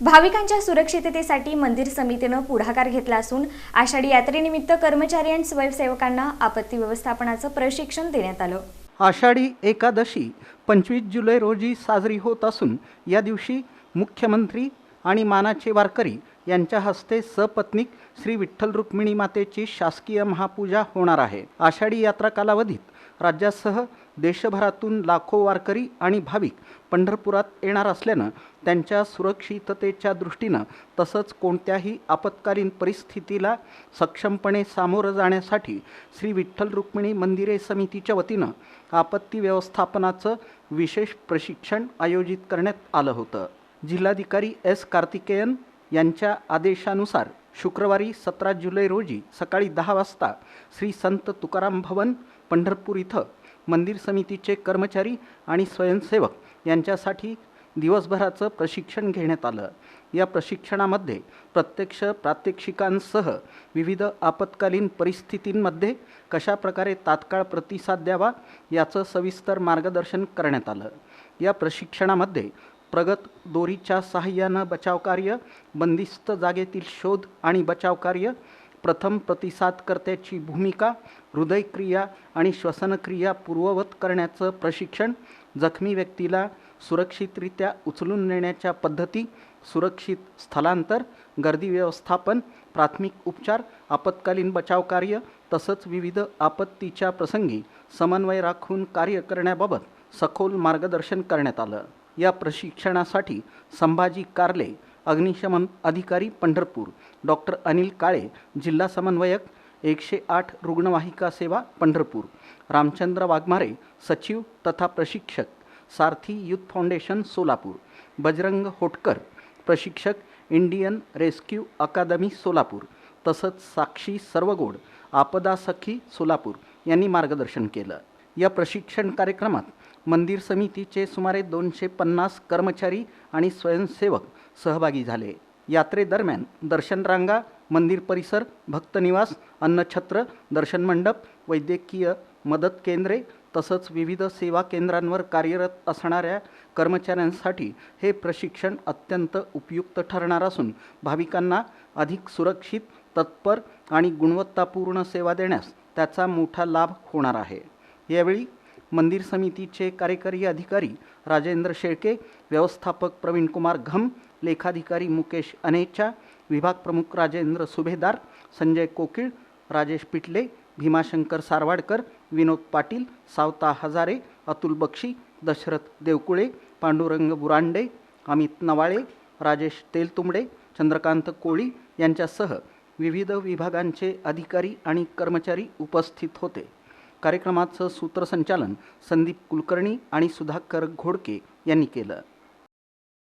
भाविकांच्या सुरक्षिततेसाठी मंदिर समितीने पुढाकार घेतला असून आषाढी यात्रेनिमित्त कर्मचारी आणि स्वयंसेवकांना आपत्ती व्यवस्थापनाचं प्रशिक्षण देण्यात आलं। आषाढी एकादशी 25 जुलै रोजी साजरी होत असून या दिवशी मुख्यमंत्री आणि मानाचे वारकरी यांच्या हस्ते सपत्नीक श्री विठ्ठल रुक्मिणी मातेची शासकीय महापूजा होणार आहे। आषाढी यात्रा कालावधीत राज्यासह देशभरातून लाखो वारकरी आणि भाविक पंढरपुरात येणार असल्यानं त्यांच्या सुरक्षिततेच्या दृष्टीनं तसंच कोणत्याही आपत्कालीन परिस्थितीला सक्षमपणे सामोरं जाण्यासाठी श्री विठ्ठल रुक्मिणी मंदिरे समितीच्या वतीनं आपत्ती व्यवस्थापनाचं विशेष प्रशिक्षण आयोजित करण्यात आलं होतं। जिल्हाधिकारी एस कार्तिकेयन यांच्या आदेशानुसार शुक्रवारी 17 जुलै रोजी सकाळी 10 वाजता श्री संत तुकाराम भवन पंढरपूर इथं मंदिर समितीचे कर्मचारी आणि स्वयंसेवक यांच्यासाठी दिवसभराचं प्रशिक्षण घेण्यात आलं। या प्रशिक्षणामध्ये प्रत्यक्ष प्रात्यक्षिकांसह विविध आपत्कालीन परिस्थितींमध्ये कशा प्रकारे तात्काळ प्रतिसाद द्यावा याचं सविस्तर मार्गदर्शन करण्यात आलं। या प्रशिक्षणामध्ये प्रगत दोरीच्या सहाय्यानं बचावकार्य, बंदिस्त जागेतील शोध आणि बचावकार्य, प्रथम प्रतिसादकर्त्याची भूमिका, हृदयक्रिया आणि श्वसनक्रिया पूर्ववत करण्याचं प्रशिक्षण, जखमी व्यक्तीला सुरक्षितरित्या उचलून नेण्याच्या पद्धती, सुरक्षित स्थलांतर, गर्दी व्यवस्थापन, प्राथमिक उपचार, आपत्कालीन बचावकार्य तसंच विविध आपत्तीच्या प्रसंगी समन्वय राखून कार्य करण्याबाबत सखोल मार्गदर्शन करण्यात आलं। या प्रशिक्षणासाठी संभाजी कारले, अग्निशमन अधिकारी पंढरपूर, डॉक्टर अनिल काळे, जिल्हा समन्वयक 108 रुग्णवाहिका सेवा पंढरपूर, रामचंद्र वाघमारे, सचिव तथा प्रशिक्षक, सारथी युथ फाउंडेशन सोलापूर, बजरंग होटकर, प्रशिक्षक, इंडियन रेस्क्यू अकादमी सोलापूर तसंच साक्षी सर्वगोड, आपदा सखी सोलापूर यांनी मार्गदर्शन केलं। या प्रशिक्षण कार्यक्रमात मंदिर समितीचे सुमारे 250 कर्मचारी आणि स्वयंसेवक सहभागी झाले। यात्रेदरम्यान दर्शन रांगा, मंदिर परिसर, भक्तनिवास, अन्नछत्र, दर्शन मंडप, वैद्यकीय मदत केंद्रे तसंच विविध सेवा केंद्रांवर कार्यरत असणाऱ्या कर्मचाऱ्यांसाठी हे प्रशिक्षण अत्यंत उपयुक्त ठरणार असून भाविकांना अधिक सुरक्षित, तत्पर आणि गुणवत्तापूर्ण सेवा देण्यास त्याचा मोठा लाभ होणार आहे। यावेळी मंदिर समितीचे कार्यकारी अधिकारी राजेंद्र शेळके, व्यवस्थापक प्रवीणकुमार घम, लेखाधिकारी मुकेश अनेचा, विभाग प्रमुख राजेंद्र सुभेदार, संजय कोकिळ, राजेश पिटले, भीमाशंकर सारवाडकर, विनोद पाटील, सावता हजारे, अतुल बक्षी, दशरथ देवकुळे, पांडुरंग बुरांडे, अमित नवाळे, राजेश तेलतुंबडे, चंद्रकांत कोळी यांच्यासह विविध विभागांचे अधिकारी आणि कर्मचारी उपस्थित होते। कार्यक्रमाचं सूत्रसंचालन संदीप कुलकर्णी आणि सुधाकर घोडके यांनी केलं।